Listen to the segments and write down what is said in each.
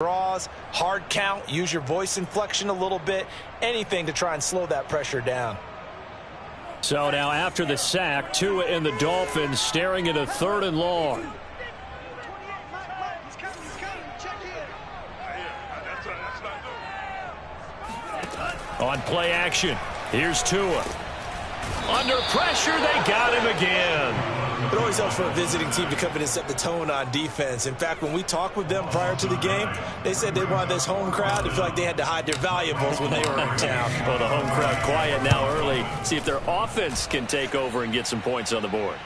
Draws, hard count, use your voice inflection a little bit, anything to try and slow that pressure down. So now after the sack, Tua and the Dolphins staring at a 3rd and long. On play action, here's Tua. Under pressure, they got him again. It always helps for a visiting team to come in and set the tone on defense. In fact, when we talked with them prior to the game, they said they wanted this home crowd to feel like they had to hide their valuables when they were in town. Well, the home crowd quiet now early. See if their offense can take over and get some points on the board.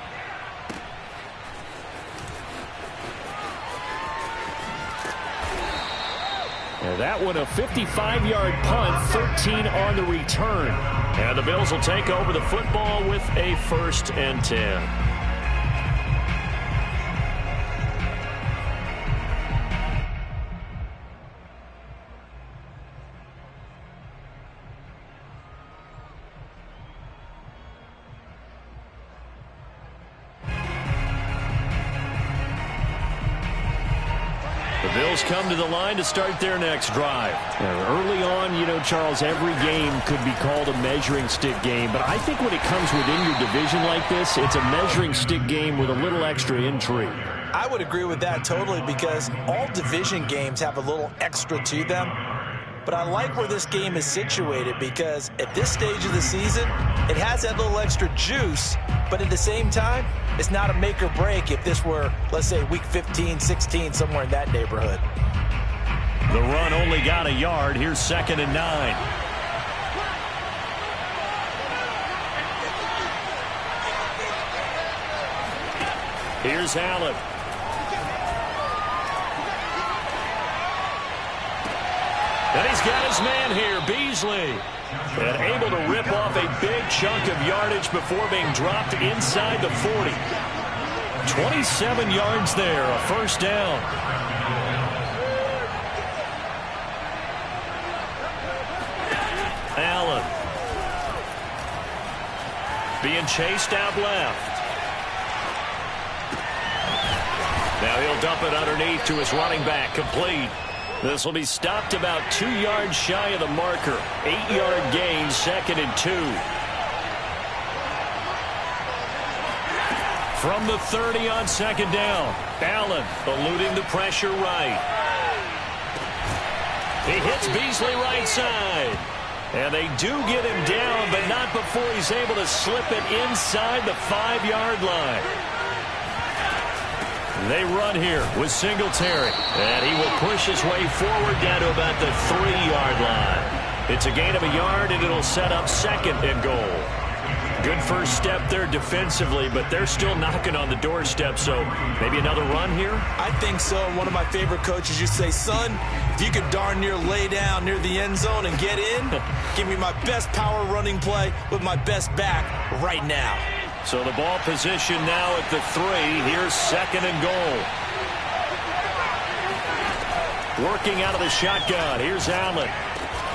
And that one a 55-yard punt, 13 on the return. And the Bills will take over the football with a 1st and 10. Bills come to the line to start their next drive. Early on, you know, Charles, every game could be called a measuring stick game. But I think when it comes within your division like this, it's a measuring stick game with a little extra intrigue. I would agree with that totally because all division games have a little extra to them. But I like where this game is situated because at this stage of the season, it has that little extra juice. But at the same time, it's not a make or break if this were, let's say, week 15, 16, somewhere in that neighborhood. The run only got a yard. Here's 2nd and 9. Here's Allen. And he's got his man here, Beasley. And able to rip off a big chunk of yardage before being dropped inside the 40. 27 yards there, a 1st down. Allen. Being chased out left. Now he'll dump it underneath to his running back, complete. This will be stopped about 2 yards shy of the marker. 8-yard gain, 2nd and 2. From the 30 on 2nd down. Allen eluding the pressure right. He hits Beasley right side. And they do get him down, but not before he's able to slip it inside the 5-yard line. They run here with Singletary. And he will push his way forward down to about the 3-yard line. It's a gain of a yard, and it'll set up 2nd and goal. Good first step there defensively, but they're still knocking on the doorstep, so maybe another run here? I think so. One of my favorite coaches used to say, son, if you could darn near lay down near the end zone and get in, give me my best power running play with my best back right now. So the ball position now at the 3. Here's 2nd and goal. Working out of the shotgun. Here's Allen.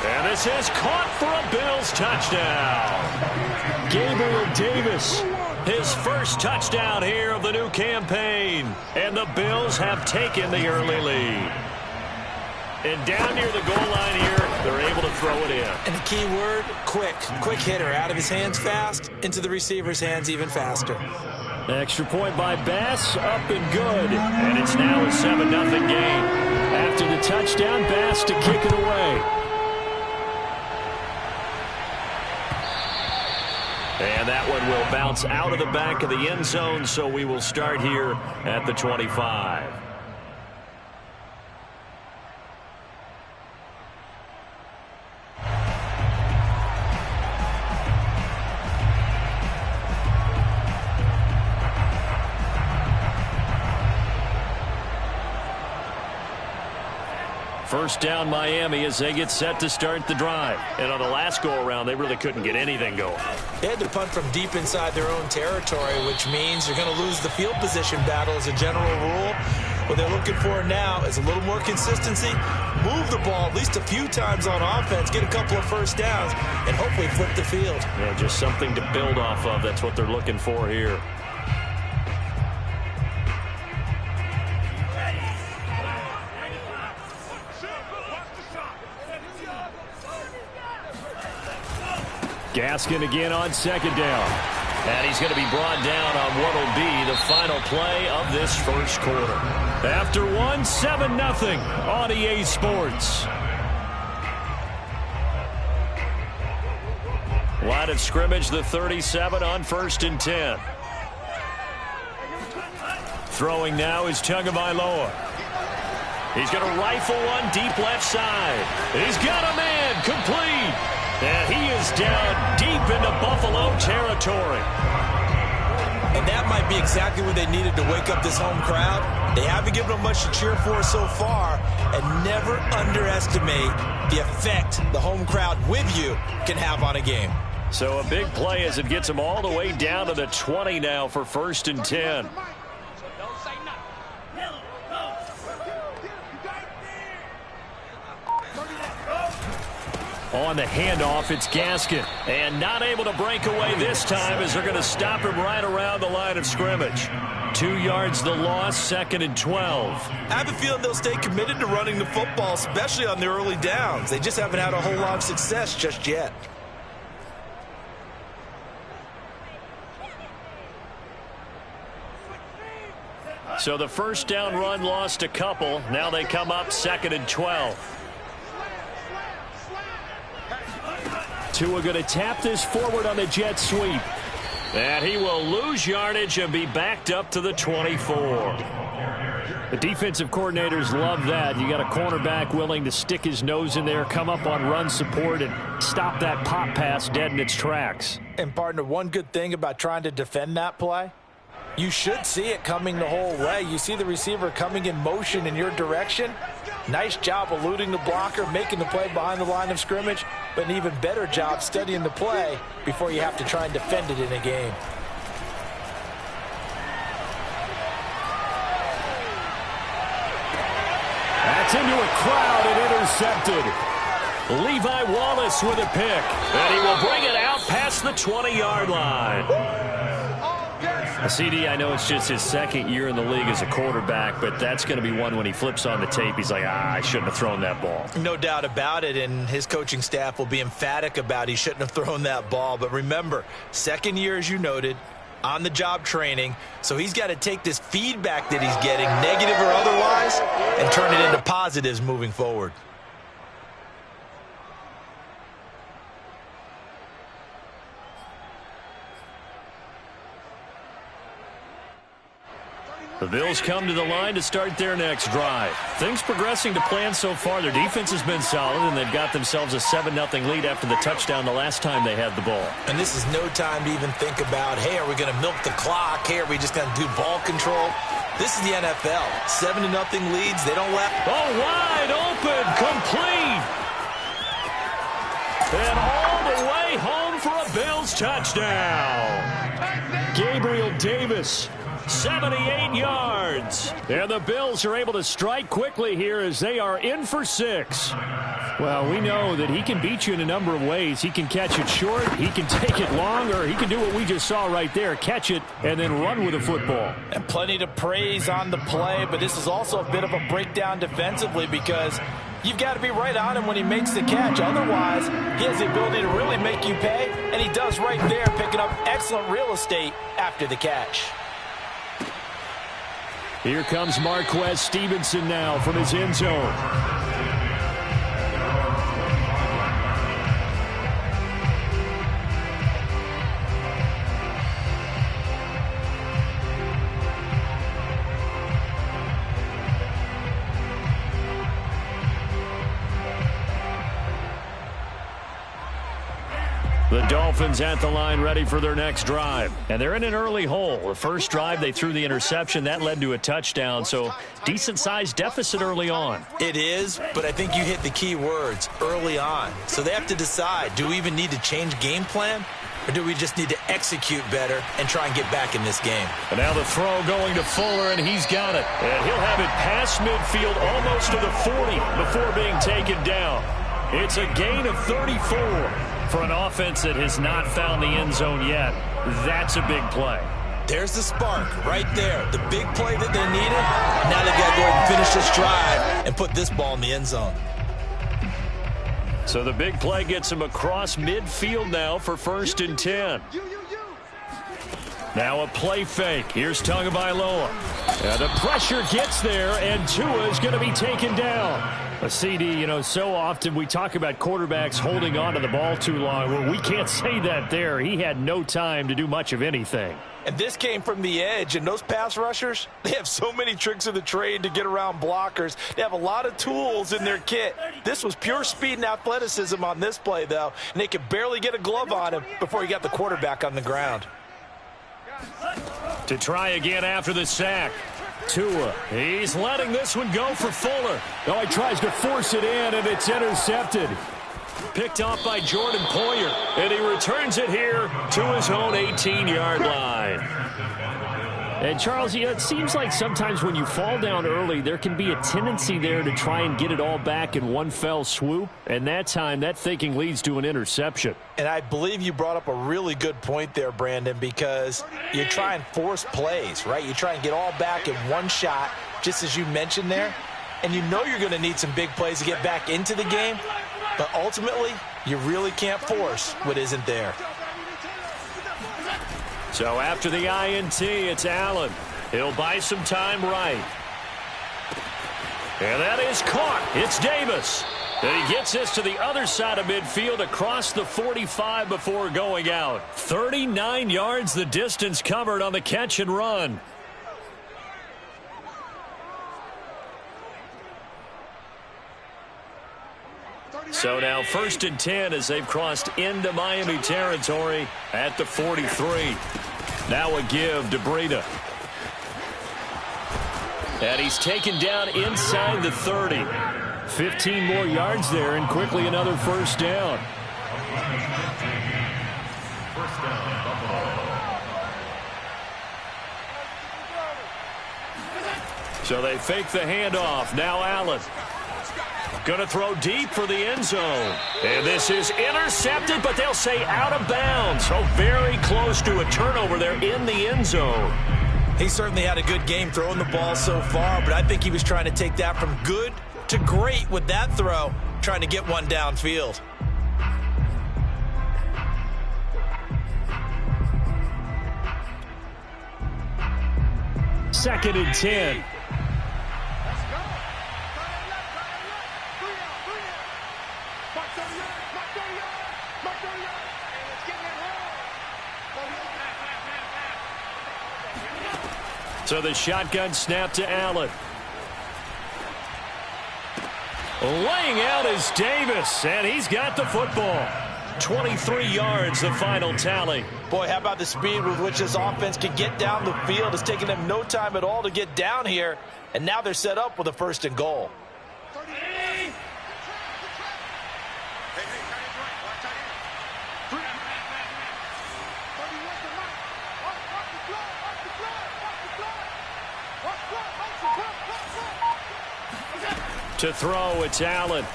And this is caught for a Bills touchdown. Gabriel Davis, his first touchdown here of the new campaign. And the Bills have taken the early lead. And down near the goal line here, they're able to throw it in. And the key word, quick. Quick hitter. Out of his hands fast, into the receiver's hands even faster. Extra point by Bass, up and good. And it's now a 7-0 game. After the touchdown, Bass to kick it away. And that one will bounce out of the back of the end zone, so we will start here at the 25. First down Miami as they get set to start the drive. And on the last go-around, they really couldn't get anything going. They had to punt from deep inside their own territory, which means you're going to lose the field position battle as a general rule. What they're looking for now is a little more consistency, move the ball at least a few times on offense, get a couple of first downs, and hopefully flip the field. Yeah, just something to build off of. That's what they're looking for here. Gaskin again on second down. And he's going to be brought down on what will be the final play of this first quarter. After one, 7-0 on EA Sports. Line of scrimmage, the 37 on 1st and 10. Throwing now is Tagovailoa. He's going to rifle one deep left side. He's got a man complete. And he is down deep into Buffalo territory. And that might be exactly what they needed to wake up this home crowd. They haven't given them much to cheer for so far. And never underestimate the effect the home crowd with you can have on a game. So a big play as it gets them all the way down to the 20 now for 1st and 10. On the handoff, it's Gaskin. And not able to break away this time as they're going to stop him right around the line of scrimmage. 2 yards the loss, 2nd and 12. I have a feeling they'll stay committed to running the football, especially on the early downs. They just haven't had a whole lot of success just yet. So the first down run lost a couple. Now they come up 2nd and 12. Tua going to tap this forward on the jet sweep. And he will lose yardage and be backed up to the 24. The defensive coordinators love that. You got a cornerback willing to stick his nose in there, come up on run support, and stop that pop pass dead in its tracks. And, partner, one good thing about trying to defend that play, you should see it coming the whole way. You see the receiver coming in motion in your direction. Nice job eluding the blocker, making the play behind the line of scrimmage, but an even better job studying the play before you have to try and defend it in a game. That's into a crowd and intercepted. Levi Wallace with a pick, and he will bring it out past the 20-yard line. CD, I know it's just his 2nd year in the league as a quarterback, but that's going to be one when he flips on the tape. He's like, I shouldn't have thrown that ball. No doubt about it, and his coaching staff will be emphatic about he shouldn't have thrown that ball. But remember, 2nd year, as you noted, on-the-job training, so he's got to take this feedback that he's getting, negative or otherwise, and turn it into positives moving forward. The Bills come to the line to start their next drive. Things progressing to plan so far. Their defense has been solid, and they've got themselves a 7-0 lead after the touchdown the last time they had the ball. And this is no time to even think about, hey, are we going to milk the clock? Hey, are we just going to do ball control? This is the NFL. 7-0 leads. They don't let... Oh, wide open, complete. And all the way home for a Bills touchdown. Gabriel Davis. 78 yards. And the Bills are able to strike quickly here as they are in for 6. Well, we know that he can beat you in a number of ways. He can catch it short, he can take it long, or he can do what we just saw right there, catch it and then run with the football. And plenty to praise on the play, but this is also a bit of a breakdown defensively because you've got to be right on him when he makes the catch. Otherwise, he has the ability to really make you pay, and he does right there, picking up excellent real estate after the catch. Here comes Marquez Stevenson now from his end zone. The Dolphins at the line ready for their next drive. And they're in an early hole. The first drive, they threw the interception. That led to a touchdown. So decent-sized deficit early on. It is, but I think you hit the key words, early on. So they have to decide, do we even need to change game plan? Or do we just need to execute better and try and get back in this game? And now the throw going to Fuller, and he's got it. And he'll have it past midfield almost to the 40 before being taken down. It's a gain of 34. For an offense that has not found the end zone yet, that's a big play. There's the spark right there. The big play that they needed. Now they've got to go ahead and finish this drive and put this ball in the end zone. So the big play gets him across midfield now for 1st and 10. Now a play fake. Here's Tagovailoa. And the pressure gets there, and Tua is going to be taken down. A CD, so often we talk about quarterbacks holding on to the ball too long. Well, we can't say that there. He had no time to do much of anything. And this came from the edge, and those pass rushers, they have so many tricks of the trade to get around blockers. They have a lot of tools in their kit. This was pure speed and athleticism on this play, though, and they could barely get a glove on him before he got the quarterback on the ground. To try again after the sack. Tua, he's letting this one go for Fuller. Oh, he tries to force it in, and it's intercepted. Picked off by Jordan Poyer, and he returns it here to his own 18-yard line. And, Charles, it seems like sometimes when you fall down early, there can be a tendency there to try and get it all back in one fell swoop. And that time, that thinking leads to an interception. And I believe you brought up a really good point there, Brandon, because you try and force plays, right? You try and get all back in one shot, just as you mentioned there. And you know you're going to need some big plays to get back into the game. But ultimately, you really can't force what isn't there. So after the INT, it's Allen. He'll buy some time right. And that is caught. It's Davis. And he gets this to the other side of midfield across the 45 before going out. 39 yards the distance covered on the catch and run. So now 1st and 10 as they've crossed into Miami territory at the 43. Now a give to Breida. And he's taken down inside the 30. 15 more yards there and quickly another first down. So they fake the handoff. Now Allen. Going to throw deep for the end zone. And this is intercepted, but they'll say out of bounds. So very close to a turnover there in the end zone. He certainly had a good game throwing the ball so far, but I think he was trying to take that from good to great with that throw, trying to get one downfield. Second and 10. So the shotgun snap to Allen. Laying out is Davis, and he's got the football. 23 yards, the final tally. Boy, how about the speed with which this offense can get down the field? It's taken them no time at all to get down here, and now they're set up with a 1st and goal. To throw, it's Allen.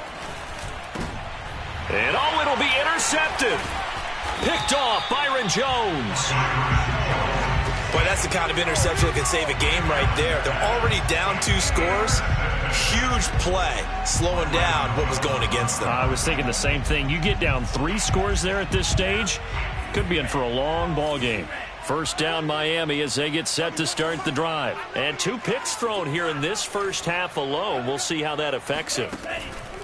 And it'll be intercepted. Picked off, Byron Jones. Boy, that's the kind of interception that can save a game right there. They're already down 2 scores. Huge play, slowing down what was going against them. I was thinking the same thing. You get down 3 scores there at this stage, could be in for a long ball game. First down Miami as they get set to start the drive. And 2 picks thrown here in this first half alone. We'll see how that affects him.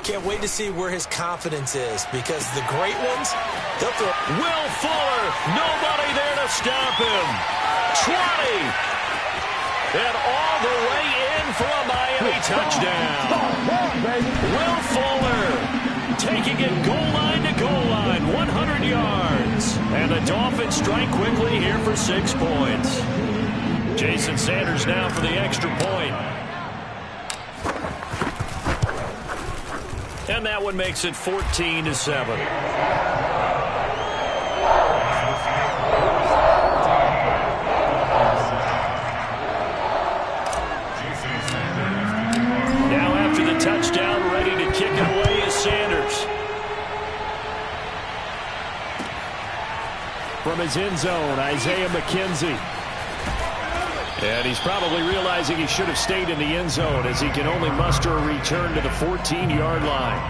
Can't wait to see where his confidence is, because the great ones, they'll throw. Will Fuller, nobody there to stop him. 20. And all the way in for a Miami touchdown. Will Fuller taking it goal line to goal line, 100 yards. And the Dolphins strike quickly here for 6 points. Jason Sanders now for the extra point. And that one makes it 14-7. Now after the touchdown, ready to kick it away is Sanders. From his end zone, Isaiah McKenzie. And he's probably realizing he should have stayed in the end zone as he can only muster a return to the 14-yard line.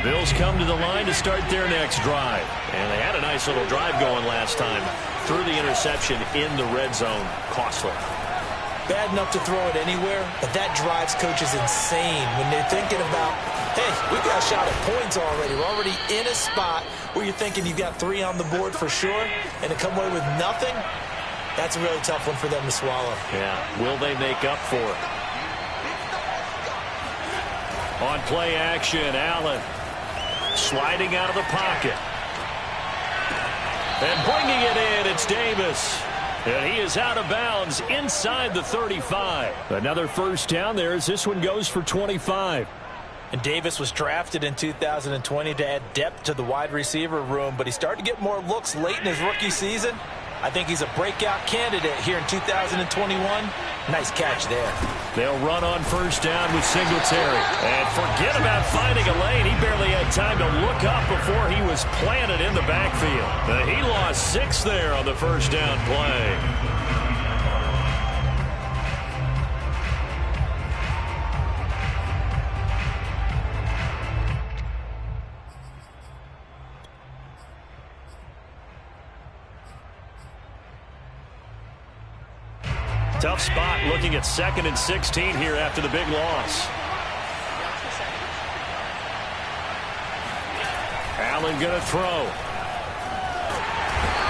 Bills come to the line to start their next drive. And they had a nice little drive going last time. Threw the interception in the red zone. Costly. Bad enough to throw it anywhere, but that drives coaches insane when they're thinking about, hey, we've got a shot at points already. We're already in a spot where you're thinking you've got 3 on the board for sure, and to come away with nothing, that's a really tough one for them to swallow. Yeah, will they make up for it? On play action, Allen sliding out of the pocket. And bringing it in, it's Davis. And he is out of bounds inside the 35. Another first down there as this one goes for 25. And Davis was drafted in 2020 to add depth to the wide receiver room, but he started to get more looks late in his rookie season. I think he's a breakout candidate here in 2021. Nice catch there. They'll run on first down with Singletary. And forget about finding a lane. He barely had time to look up before he was planted in the backfield. He lost 6 there on the first down play. Tough spot looking at 2nd and 16 here after the big loss. Allen going to throw.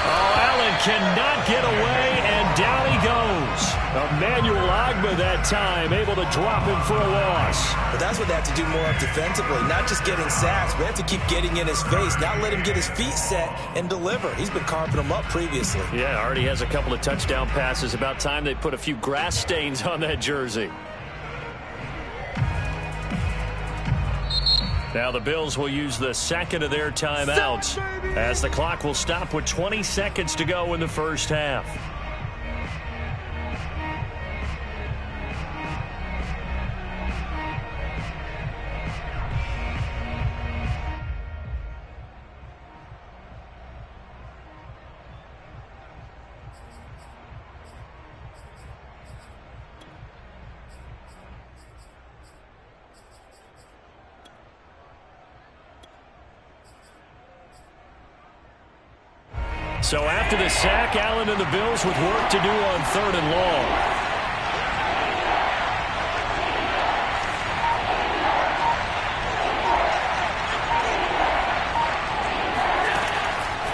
Oh, Allen cannot get away, and down he goes. Emmanuel Ogbah that time able to drop him for a loss. But that's what they have to do more of defensively, not just getting sacks, but they have to keep getting in his face, not let him get his feet set and deliver. He's been carving them up previously. Yeah, already has a couple of touchdown passes. About time they put a few grass stains on that jersey. Now the Bills will use the second of their timeouts as the clock will stop with 20 seconds to go in the first half. So after the sack, Allen and the Bills with work to do on 3rd and long.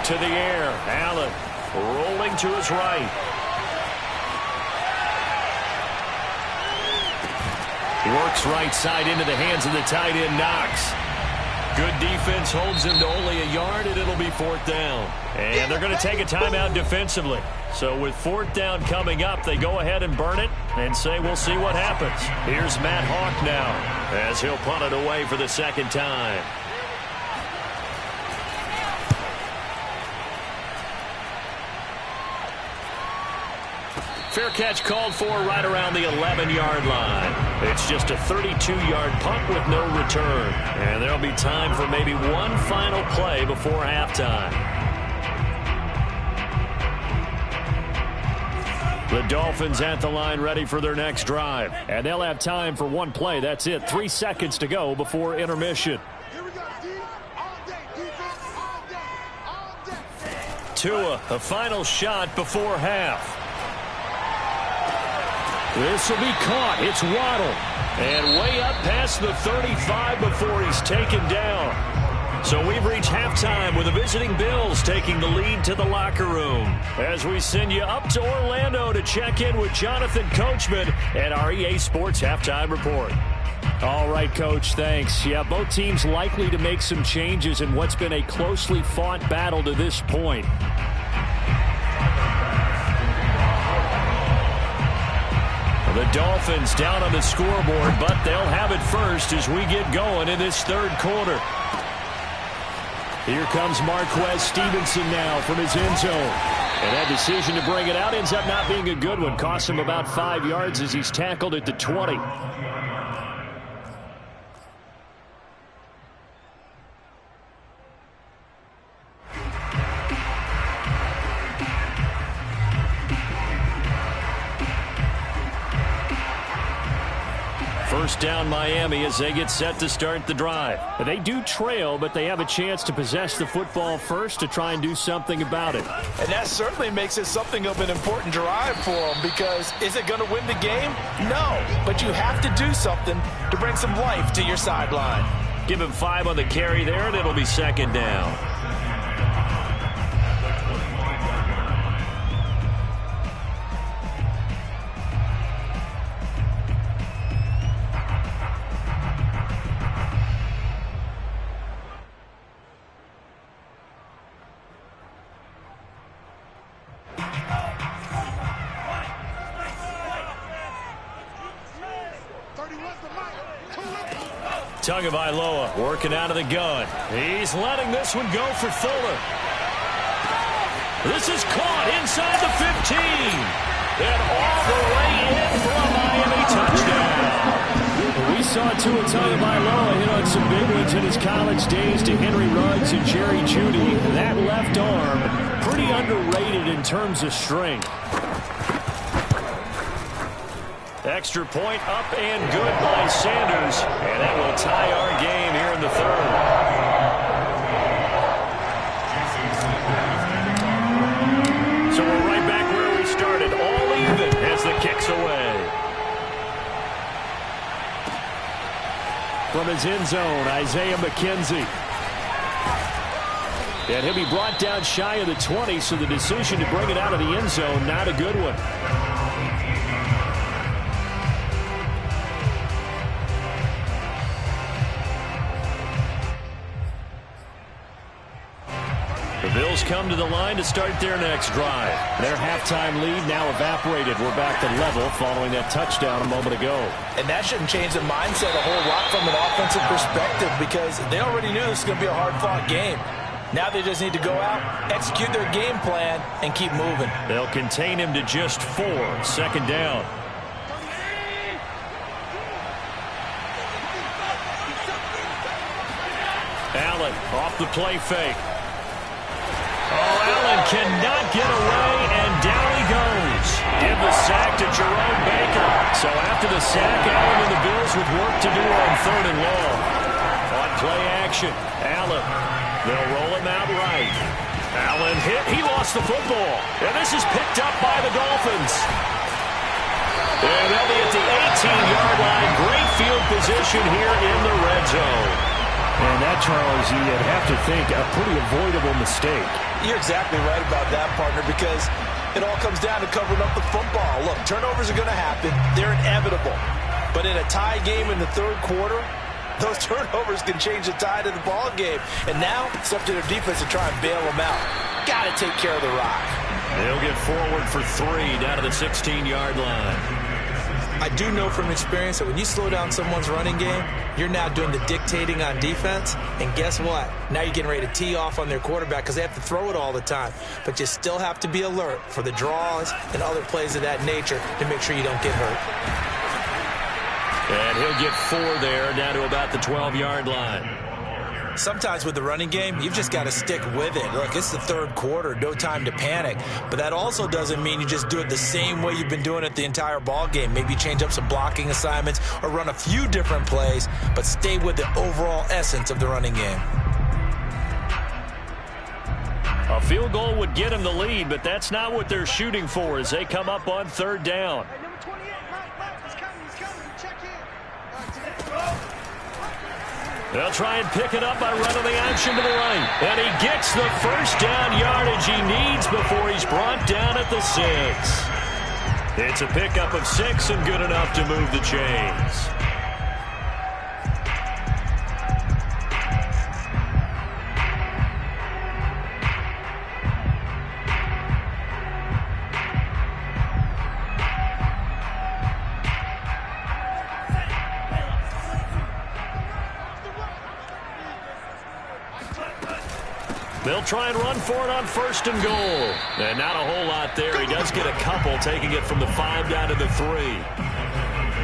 To the air, Allen rolling to his right. Works right side into the hands of the tight end, Knox. Good defense holds him to only a yard, and it'll be 4th down. And they're going to take a timeout defensively. So with 4th down coming up, they go ahead and burn it and say we'll see what happens. Here's Matt Hawk now as he'll punt it away for the second time. Fair catch called for right around the 11-yard line. It's just a 32-yard punt with no return. And there'll be time for maybe one final play before halftime. The Dolphins at the line ready for their next drive. And they'll have time for one play. That's it. 3 seconds to go before intermission. Tua, a final shot before half. This will be caught. It's Waddle. And way up past the 35 before he's taken down. So we've reached halftime with the visiting Bills taking the lead to the locker room. As we send you up to Orlando to check in with Jonathan Coachman and our EA Sports Halftime Report. All right, Coach, thanks. Yeah, both teams likely to make some changes in what's been a closely fought battle to this point. The Dolphins down on the scoreboard, but they'll have it first as we get going in this 3rd quarter. Here comes Marquez Stevenson now from his end zone. And that decision to bring it out ends up not being a good one. Costs him about 5 yards as he's tackled at the 20. First down Miami as they get set to start the drive. They do trail, but they have a chance to possess the football first to try and do something about it. And that certainly makes it something of an important drive for them, because is it going to win the game? No, but you have to do something to bring some life to your sideline. Give him 5 on the carry there, and it'll be second down. Tagovailoa working out of the gun. He's letting this one go for Fuller. This is caught inside the 15. And all the way in for a Miami touchdown. We saw Tua Tagovailoa hit on some big ones in his college days to Henry Ruggs and Jerry Jeudy. That left arm, pretty underrated in terms of strength. Extra point up and good by Sanders. And that will tie our game here in the third. So we're right back where we started. All even as the kick's away. From his end zone, Isaiah McKenzie. And he'll be brought down shy of the 20, so the decision to bring it out of the end zone, not a good one. The Bills come to the line to start their next drive. Their halftime lead now evaporated. We're back to level following that touchdown a moment ago. And that shouldn't change the mindset a whole lot from an offensive perspective, because they already knew this was going to be a hard-fought game. Now they just need to go out, execute their game plan, and keep moving. They'll contain him to just 4. Second down. Allen off the play fake. Oh, Allen cannot get away, and down he goes. Give the sack to Jerome Baker. So after the sack, Allen and the Bills with work to do on 3rd and long. On play action, Allen. They'll roll him out right. Allen hit. He lost the football. And this is picked up by the Dolphins. And they'll be at the 18-yard line. Great field position here in the red zone. And that, Charles, you'd have to think a pretty avoidable mistake. You're exactly right about that, partner, because it all comes down to covering up the football. Look, turnovers are going to happen. They're inevitable. But in a tie game in the third quarter, those turnovers can change the tide of the ball game. And now it's up to their defense to try and bail them out. Got to take care of the rock. They'll get forward for 3 down to the 16-yard line. I do know from experience that when you slow down someone's running game, you're now doing the dictating on defense. And guess what? Now you're getting ready to tee off on their quarterback because they have to throw it all the time. But you still have to be alert for the draws and other plays of that nature to make sure you don't get hurt. And he'll get 4 there, down to about the 12-yard line. Sometimes with the running game, you've just got to stick with it. Look, it's the third quarter, no time to panic. But that also doesn't mean you just do it the same way you've been doing it the entire ball game. Maybe change up some blocking assignments or run a few different plays, but stay with the overall essence of the running game. A field goal would get them the lead, but that's not what they're shooting for as they come up on 3rd down. They'll try and pick it up by running the action to the right. And he gets the first down yardage he needs before he's brought down at the 6. It's a pickup of 6 and good enough to move the chains. They'll try and run for it on 1st and goal. And not a whole lot there. He does get a couple, taking it from the 5 down to the 3.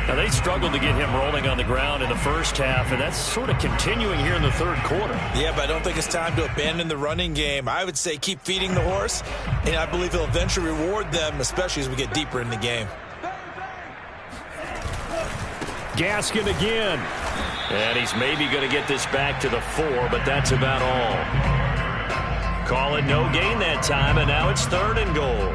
Now, they struggled to get him rolling on the ground in the first half, and that's sort of continuing here in the third quarter. Yeah, but I don't think it's time to abandon the running game. I would say keep feeding the horse, and I believe he'll eventually reward them, especially as we get deeper in the game. Gaskin again. And he's maybe going to get this back to the 4, but that's about all. Call it no gain that time, and now it's 3rd and goal.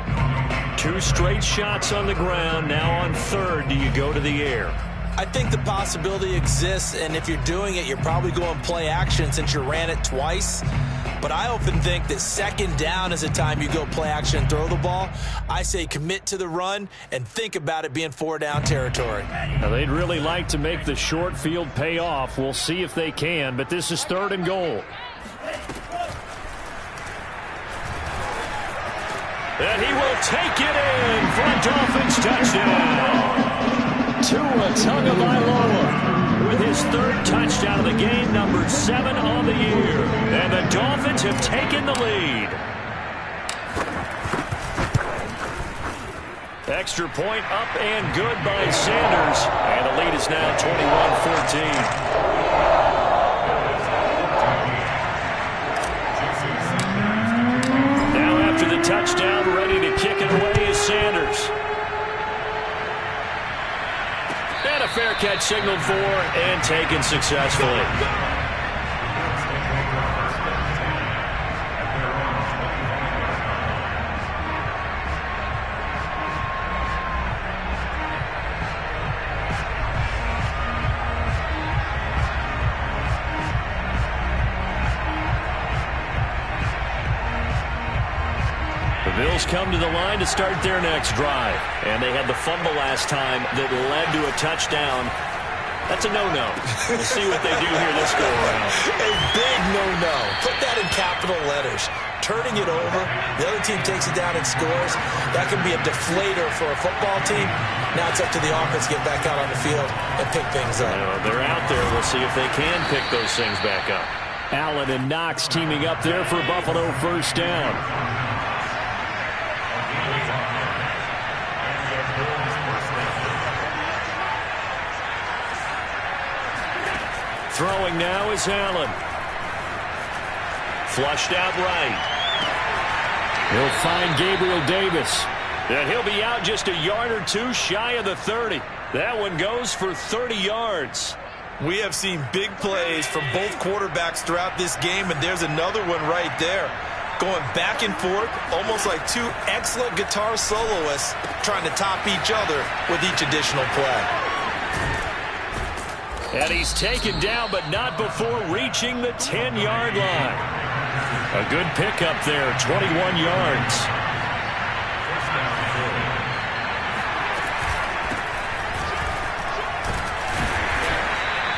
2 straight shots on the ground. Now on 3rd, do you go to the air? I think the possibility exists, and if you're doing it, you're probably going play action since you ran it twice. But I often think that 2nd down is the time you go play action and throw the ball. I say commit to the run and think about it being 4-down territory. Now, they'd really like to make the short field pay off. We'll see if they can, but this is 3rd and goal. And he will take it in for a Dolphins touchdown. Tua Tagovailoa with his 3rd touchdown of the game, number 7 on the year. And the Dolphins have taken the lead. Extra point up and good by Sanders. And the lead is now 21-14. Touchdown, ready to kick it away is Sanders. And a fair catch signaled for and taken successfully. Bills come to the line to start their next drive. And they had the fumble last time that led to a touchdown. That's a no-no. We'll see what they do here this go-around. A big no-no. Put that in capital letters. Turning it over, the other team takes it down and scores. That can be a deflator for a football team. Now it's up to the offense to get back out on the field and pick things up. They're out there. We'll see if they can pick those things back up. Allen and Knox teaming up there for Buffalo 1st down. Throwing now is Allen. Flushed out right. He'll find Gabriel Davis. And he'll be out just a yard or 2 shy of the 30. That one goes for 30 yards. We have seen big plays from both quarterbacks throughout this game, and there's another one right there. Going back and forth, almost like 2 excellent guitar soloists trying to top each other with each additional play. And he's taken down, but not before reaching the 10-yard line. A good pickup there, 21 yards.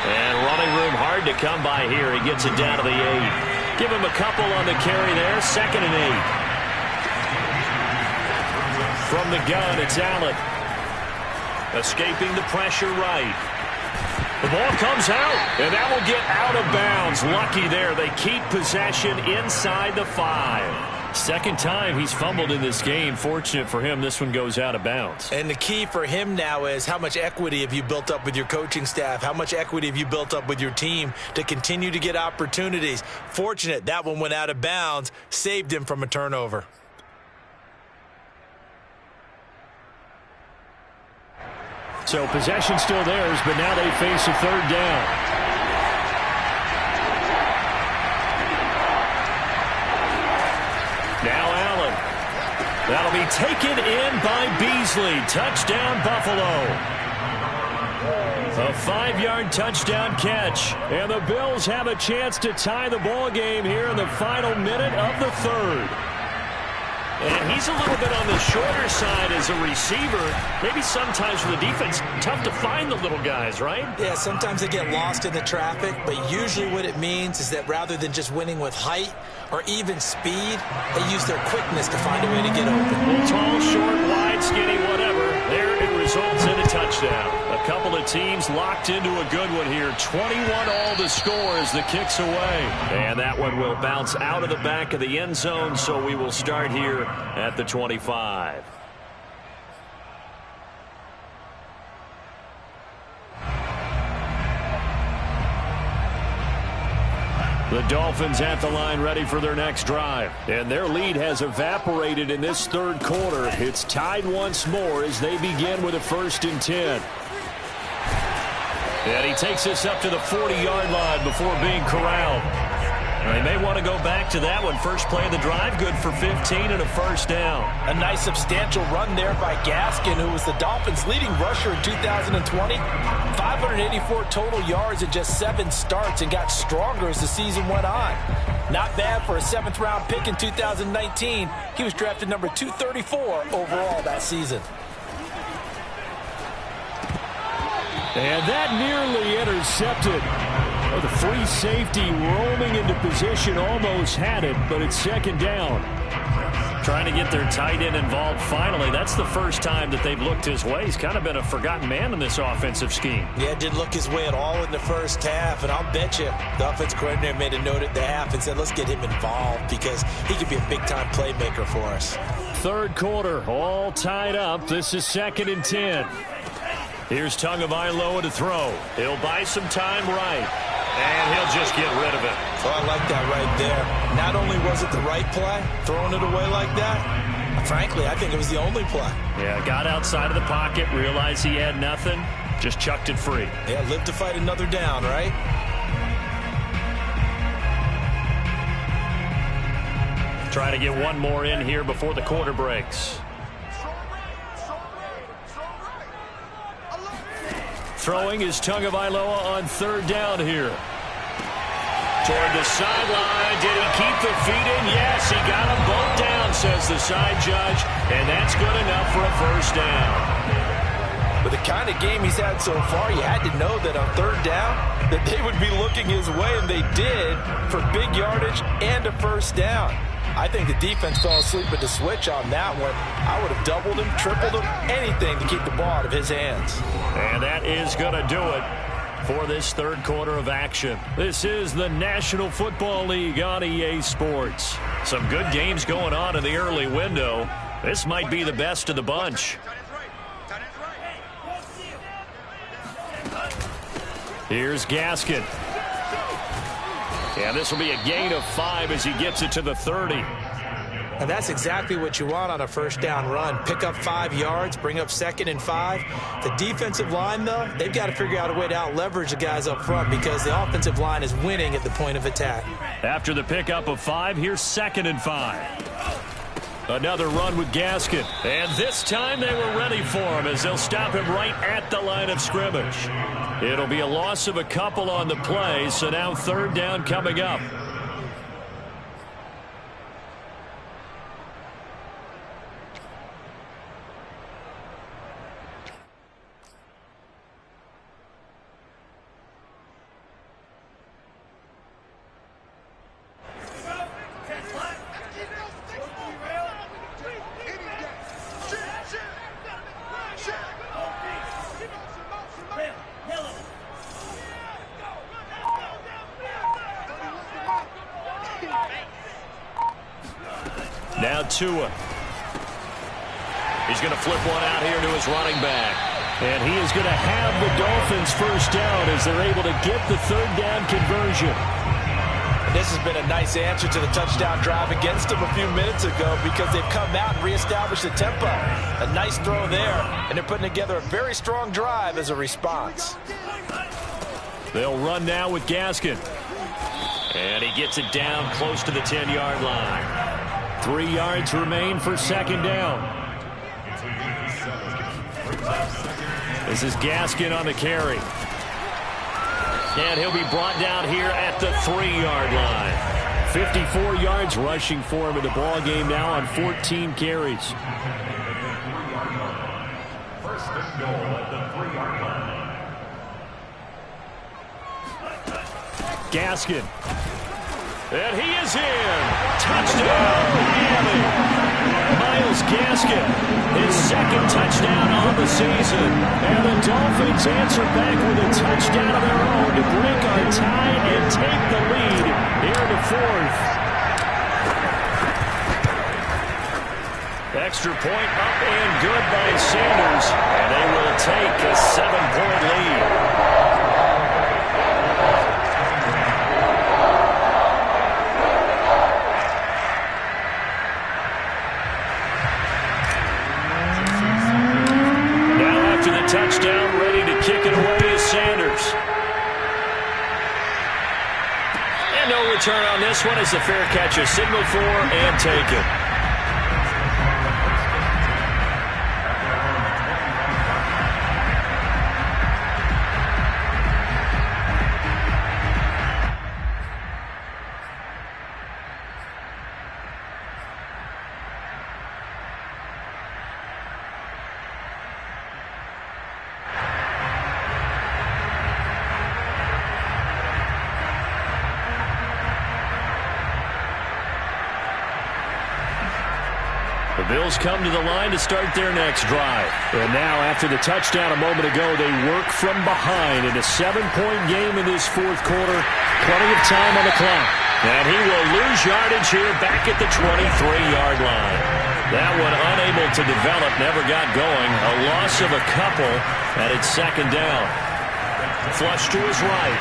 And running room hard to come by here. He gets it down to the 8. Give him a couple on the carry there, 2nd and 8. From the gun, it's Allen. Escaping the pressure right. The ball comes out, and that will get out of bounds. Lucky there. They keep possession inside the 5. 2nd time he's fumbled in this game. Fortunate for him, this one goes out of bounds. And the key for him now is how much equity have you built up with your coaching staff? How much equity have you built up with your team to continue to get opportunities? Fortunate that one went out of bounds, saved him from a turnover. So possession still theirs, but now they face a 3rd down. Now Allen. That'll be taken in by Beasley. Touchdown, Buffalo. A 5-yard touchdown catch. And the Bills have a chance to tie the ball game here in the final minute of the 3rd. And he's a little bit on the shorter side as a receiver. Maybe sometimes for the defense, tough to find the little guys, right? Yeah, sometimes they get lost in the traffic, but usually what it means is that rather than just winning with height or even speed, they use their quickness to find a way to get open. Tall, short, wide, skinny, whatever. There it results in a touchdown. A couple of teams locked into a good one here. 21-all the score as the kick's away. And that one will bounce out of the back of the end zone, so we will start here at the 25. The Dolphins at the line ready for their next drive. And their lead has evaporated in this 3rd quarter. It's tied once more as they begin with a 1st and 10. And he takes this up to the 40-yard line before being corralled. And they may want to go back to that one. First play of the drive, good for 15 and a first down. A nice substantial run there by Gaskin, who was the Dolphins' leading rusher in 2020. 584 total yards in just 7 starts and got stronger as the season went on. Not bad for a 7th-round pick in 2019. He was drafted number 234 overall that season. And that nearly intercepted. Oh, the free safety roaming into position almost had it, but it's second down. Trying to get their tight end involved finally. That's the first time that they've looked his way. He's kind of been a forgotten man in this offensive scheme. Yeah, didn't look his way at all in the first half, and I'll bet you the offensive coordinator made a note at the half and said, let's get him involved because he could be a big-time playmaker for us. Third quarter, all tied up. This is 2nd and 10. Here's Tagovailoa to throw. He'll buy some time right, and he'll just get rid of it. So I like that right there. Not only was it the right play, throwing it away like that, frankly, I think it was the only play. Yeah, got outside of the pocket, realized he had nothing, just chucked it free. Yeah, live to fight another down, right? Trying to get one more in here before the quarter breaks. Throwing is Tagovailoa on 3rd down here. Toward the sideline. Did he keep the feet in? Yes, he got them both down, says the side judge. And that's good enough for a first down. With the kind of game he's had so far, you had to know that on 3rd down that they would be looking his way, and they did, for big yardage and a first down. I think the defense fell asleep at the switch on that one. I would have doubled him, tripled him, anything to keep the ball out of his hands. And that is going to do it for this third quarter of action. This is the National Football League on EA Sports. Some good games going on in the early window. This might be the best of the bunch. Here's Gaskin. Yeah, this will be a gain of 5 as he gets it to the 30. And that's exactly what you want on a first down run. Pick up 5 yards, bring up 2nd and 5. The defensive line, though, they've got to figure out a way to out-leverage the guys up front because the offensive line is winning at the point of attack. After the pickup of 5, here's 2nd and 5. Another run with Gaskin. And this time they were ready for him as they'll stop him right at the line of scrimmage. It'll be a loss of a couple on the play, so now 3rd down coming up. Now Tua. He's going to flip one out here to his running back. And he is going to have the Dolphins first down as they're able to get the 3rd down conversion. And this has been a nice answer to the touchdown drive against them a few minutes ago because they've come out and reestablished the tempo. A nice throw there, and they're putting together a very strong drive as a response. They'll run now with Gaskin. And he gets it down close to the 10-yard line. 3 yards remain for 2nd down. This is Gaskin on the carry. And he'll be brought down here at the 3-yard line. 54 yards rushing for him in the ball game now on 14 carries. First and goal at the 3-yard line. Gaskin. And he is in. Touchdown, Miami. Myles Gaskin, his 2nd touchdown on the season. And the Dolphins answer back with a touchdown of their own to break our tie and take the lead here in the 4th. Extra point up and good by Sanders. And they will take a 7-point lead. Touchdown, ready to kick it away is Sanders. return on this one as the fair catch is signaled for and taken. The Bills come to the line to start their next drive. And now, after the touchdown a moment ago, they work from behind in a 7-point game in this fourth quarter. Plenty of time on the clock. And he will lose yardage here back at the 23-yard line. That one unable to develop, never got going. A loss of a couple, and it's second down. Flush to his right.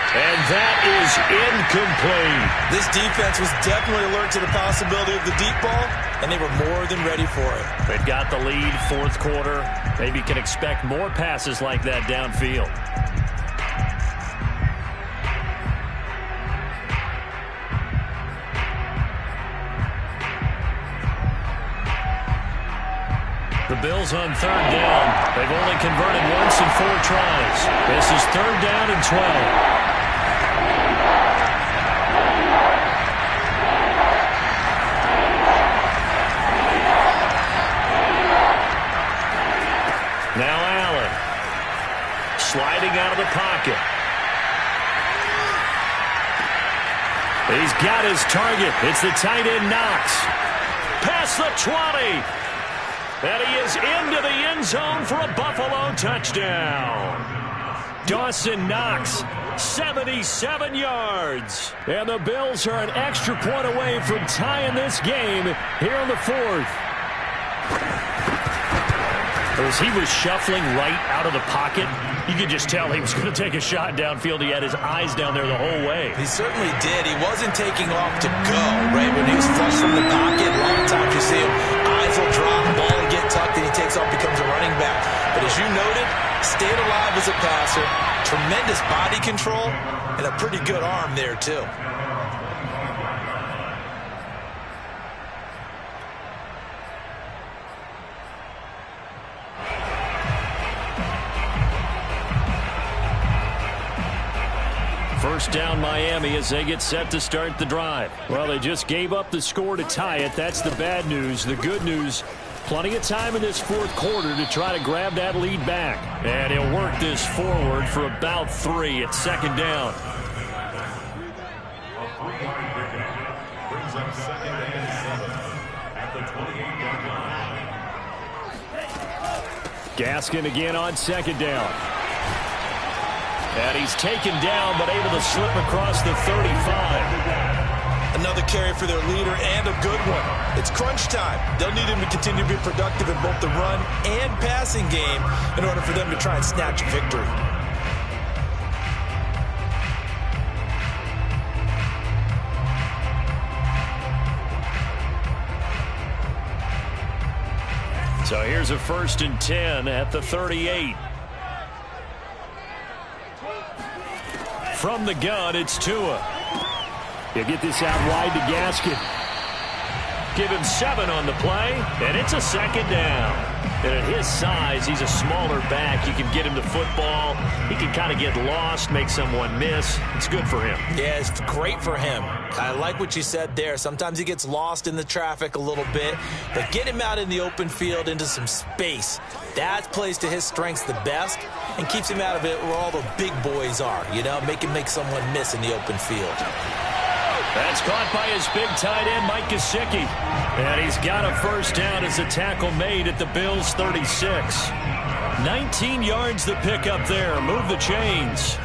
And that is incomplete. This defense was definitely alert to the possibility of the deep ball, and they were more than ready for it. They've got the lead, fourth quarter. Maybe can expect more passes like that downfield. The Bills on third down. They've only converted once in 4 tries. This is third down and 12. Now Allen, sliding out of the pocket. He's got his target. It's the tight end Knox. Past the 20. And he is into the end zone for a Buffalo touchdown. Dawson Knox, 77 yards. And the Bills are an extra point away from tying this game here in the fourth. As he was shuffling right out of the pocket, you could just tell he was going to take a shot downfield. He had his eyes down there the whole way. He certainly did. He wasn't taking off to go, right? When he was flush from the pocket, a lot of times you see him, eyes will drop, ball will get tucked, and he takes off, becomes a running back. But as you noted, stayed alive as a passer, tremendous body control, and a pretty good arm there, too. First down Miami as they get set to start the drive. Well, they just gave up the score to tie it. That's the bad news. The good news, plenty of time in this fourth quarter to try to grab that lead back. And he'll work this forward for about 3 at second down. Brings up second and 7 at the 28-yard line. Gaskin again on second down. And he's taken down, but able to slip across the 35. Another carry for their leader and a good one. It's crunch time. They'll need him to continue to be productive in both the run and passing game in order for them to try and snatch a victory. So here's a 1st and 10 at the 38. From the gun, it's Tua. He'll get this out wide to Gaskin. Give him 7 on the play, and it's a second down. And at his size, he's a smaller back. You can get him to football. He can kind of get lost, make someone miss. It's good for him. Yeah, it's great for him. I like what you said there. Sometimes he gets lost in the traffic a little bit, but get him out in the open field into some space. That plays to his strengths the best and keeps him out of it where all the big boys are, you know, make him make someone miss in the open field. That's caught by his big tight end, Mike Gesicki. And he's got a first down as a tackle made at the Bills' 36. 19 yards to pick up there. Move the chains.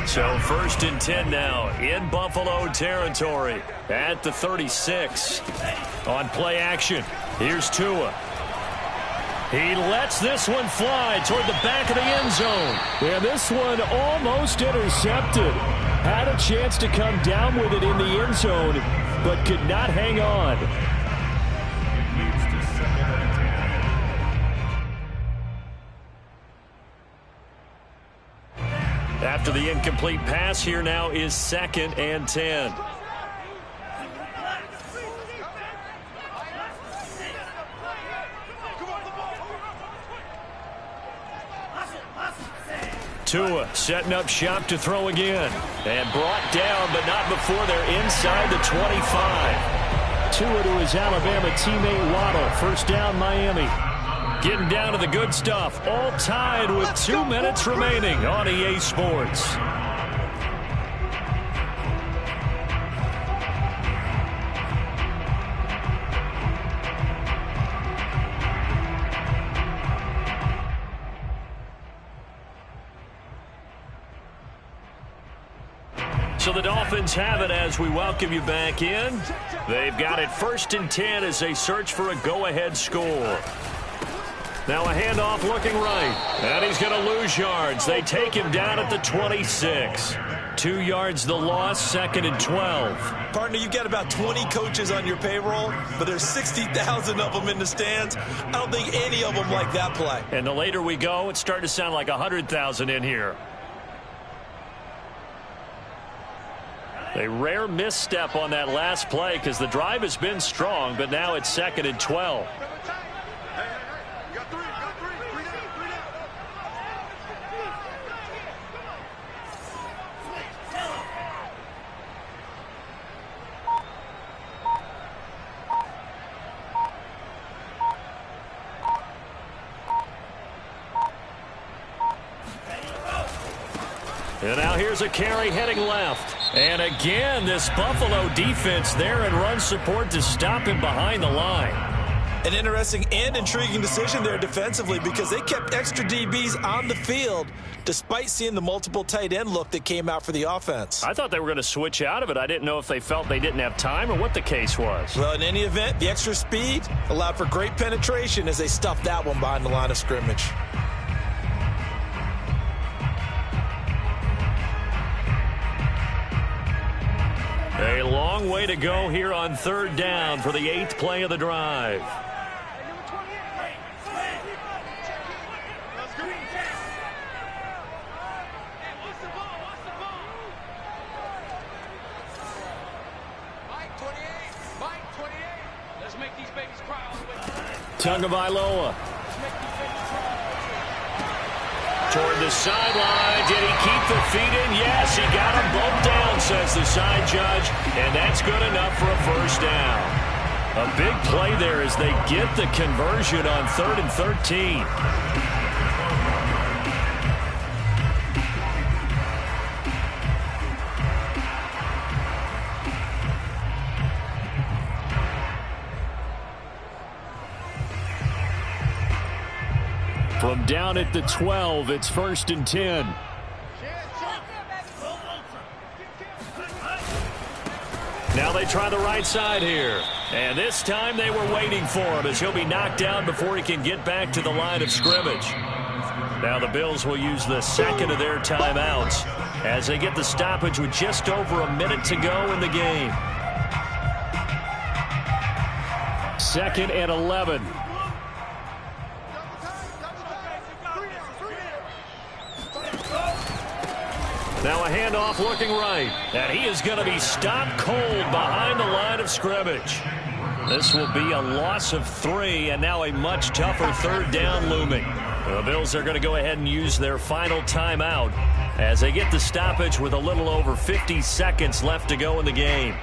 So 1st and 10 now in Buffalo territory at the 36. On play action, here's Tua. He lets this one fly toward the back of the end zone. And this one almost intercepted. Had a chance to come down with it in the end zone, but could not hang on. after the incomplete pass. Here now is 2nd and 10. Tua setting up shop to throw again. And brought down, but not before they're inside the 25. Tua to his Alabama teammate Waddle. First down, Miami. Getting down to the good stuff. All tied with 2 minutes remaining on EA Sports. So the Dolphins have it as we welcome you back in. They've got it 1st and 10 as they search for a go-ahead score. Now a handoff looking right. And he's going to lose yards. They take him down at the 26. 2 yards the loss, 2nd and 12. Partner, you've got about 20 coaches on your payroll, but there's 60,000 of them in the stands. I don't think any of them like that play. And the later we go, it's starting to sound like 100,000 in here. A rare misstep on that last play because the drive has been strong, but now it's 2nd and 12. And now here's a carry heading left. And again, this Buffalo defense there and run support to stop him behind the line. An interesting and intriguing decision there defensively because they kept extra DBs on the field despite seeing the multiple tight end look that came out for the offense. I thought they were going to switch out of it. I didn't know if they felt they didn't have time or what the case was. Well, in any event, the extra speed allowed for great penetration as they stuffed that one behind the line of scrimmage. A long way to go here on 3rd down for the 8th play of the drive. Tagovailoa. Toward the sideline. Did he keep the feet in? Yes, he got them both down, says the side judge. And that's good enough for a 1st down. A big play there as they get the conversion on 3rd and 13. From down at the 12, it's 1st and 10. Now they try the right side here. And this time they were waiting for him as he'll be knocked down before he can get back to the line of scrimmage. Now the Bills will use the 2nd of their timeouts as they get the stoppage with just over a minute to go in the game. 2nd and 11. Now a handoff looking right. And he is going to be stopped cold behind the line of scrimmage. This will be a loss of 3, and now a much tougher 3rd down looming. The Bills are going to go ahead and use their final timeout as they get the stoppage with a little over 50 seconds left to go in the game.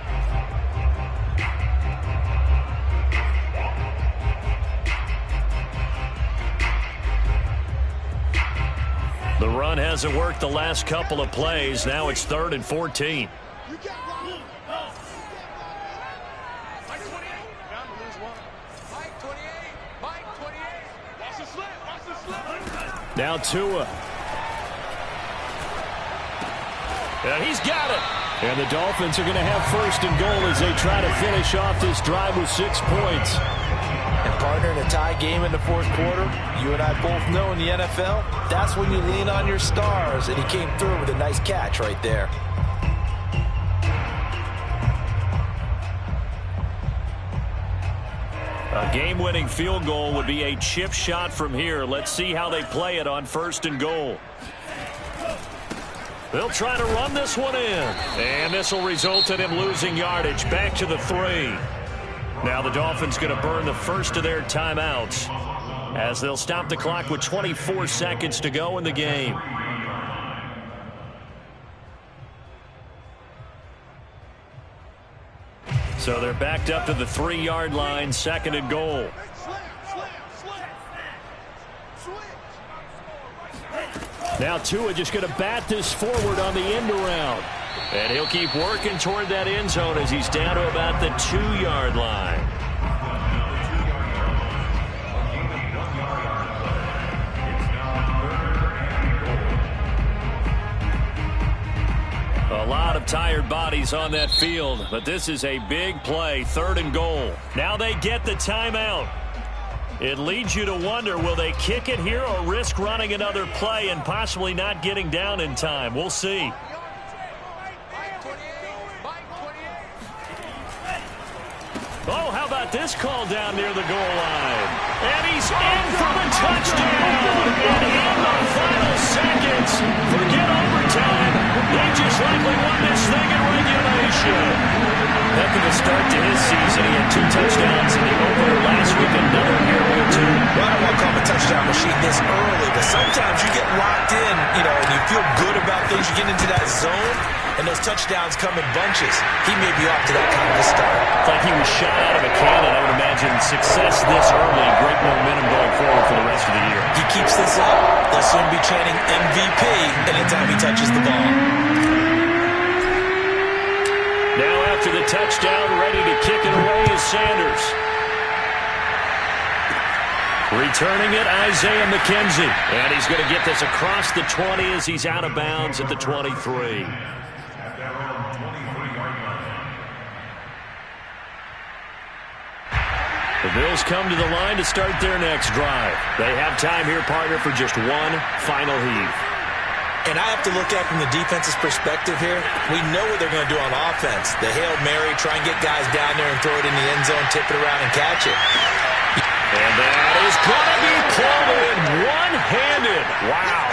The run hasn't worked the last couple of plays. Now it's 3rd and 14. Now Tua. And he's got it. And the Dolphins are going to have 1st and goal as they try to finish off this drive with 6 points. And partner, in a tie game in the 4th quarter, you and I both know in the NFL, that's when you lean on your stars, and he came through with a nice catch right there. A game-winning field goal would be a chip shot from here. Let's see how they play it on 1st and goal. They'll try to run this one in. And this will result in him losing yardage. Back to the 3. Now the Dolphins going to burn the first of their timeouts as they'll stop the clock with 24 seconds to go in the game. So they're backed up to the 3-yard line, 2nd and goal. Now Tua just going to bat this forward on the end around. And he'll keep working toward that end zone as he's down to about the 2-yard line. A lot of tired bodies on that field, but this is a big play, 3rd and goal. Now they get the timeout. It leads you to wonder, will they kick it here or risk running another play and possibly not getting down in time? We'll see. Oh, how about this call down near the goal line? And he's in for the touchdown. And in the final seconds, forget overtime. They just likely won this thing in regulation. Heck of a start to his season. He had 2 touchdowns in the opener last week. Another here week 2. Well, I don't want to call him a touchdown machine this early, but sometimes you get locked in, and you feel good about things. You get into that zone, and those touchdowns come in bunches. He may be off to that kind of a start. It's like he was shot out of a cannon. I would imagine success this early, great momentum going forward for the rest of the year. He keeps this up, they'll soon be chanting MVP anytime he touches the ball. Now after the touchdown, ready to kick it away is Sanders. Returning it, Isaiah McKenzie. And he's going to get this across the 20 as he's out of bounds at the 23. The Bills come to the line to start their next drive. They have time here, partner, for just one final heave. And I have to look at it from the defense's perspective here. We know what they're going to do on offense. The Hail Mary, try and get guys down there and throw it in the end zone, tip it around and catch it. And that is going to be pulled in one-handed. Wow.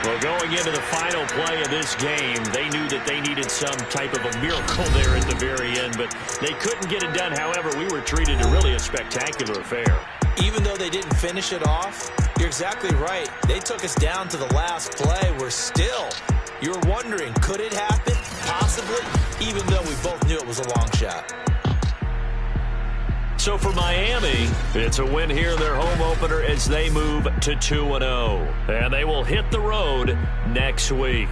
Well, going into the final play of this game, they knew that they needed some type of a miracle there at the very end, but they couldn't get it done. However, we were treated to really a spectacular affair. Even though they didn't finish it off, you're exactly right. They took us down to the last play. You're wondering, could it happen? Possibly, even though we both knew it was a long shot. So for Miami, it's a win here in their home opener as they move to 2-0. And they will hit the road next week.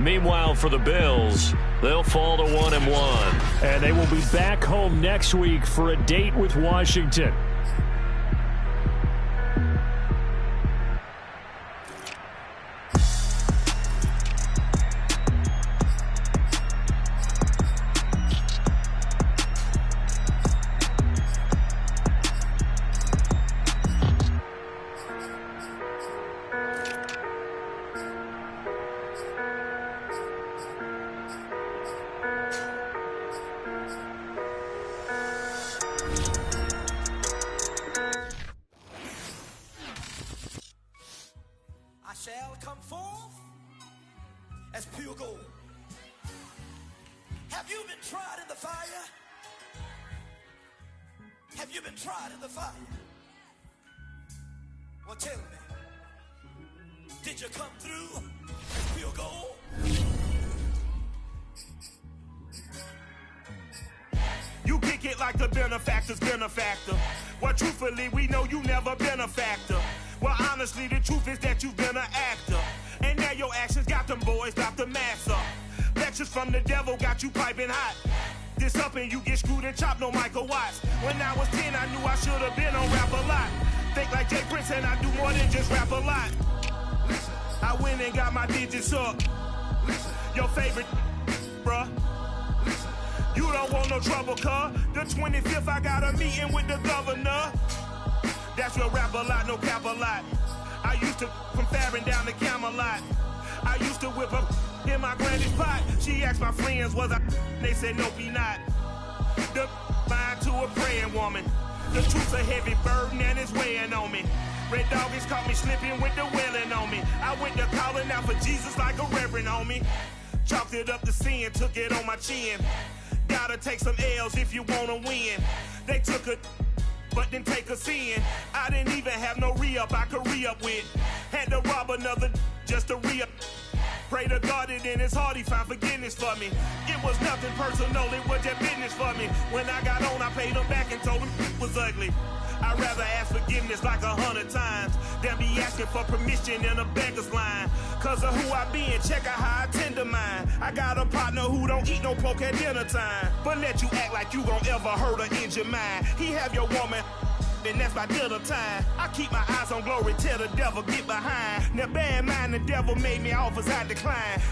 Meanwhile, for the Bills, they'll fall to 1-1. And they will be back home next week for a date with Washington. Shall come forth as pure gold. Have you been tried in the fire? Have you been tried in the fire? Well, tell me, did you come through as pure gold? You kick it like the benefactor's benefactor. Well, truthfully, we know you never been a factor. Well, honestly, the truth is that you've been an actor. And now your actions got them boys about to mass up. Lectures from the devil got you piping hot. This up and you get screwed and chopped, no Michael Watts. When I was 10, I knew I should have been on Rap a Lot. Think like Jay Prince and I do more than just rap a lot. I went and got my digits up. Your favorite, bruh. You don't want no trouble, cuz. The 25th, I got a meeting with the governor. That's real rap a lot, no cap a lot. I used to from Farron down to Camelot. I used to whip up in my granny's pot. She asked my friends, was I? They said, no, be not. The Mind to a praying woman. The truth's a heavy burden and it's weighing on me. Red doggies caught me slipping with the wailing on me. I went to calling out for Jesus like a reverend on me. Chalked it up to sin, took it on my chin. Gotta take some L's if you wanna win. They took a but didn't take a sin. I didn't even have no re-up I could re-up with. Had to rob another just to re-up. Pray to God that in his heart he found forgiveness for me. It was nothing personal, it was just business for me. When I got on, I paid him back and told him it was ugly. I'd rather ask forgiveness like 100 times than be asking for permission in a beggar's line. Cause of who I be and check out how I tend to mine. I got a partner who don't eat no pork at dinner time, but let you act like you gon' ever hurt or injure mine. He have your woman, and that's by dinner time. I keep my eyes on glory till the devil get behind. Now bear in mind the devil made me offers I decline.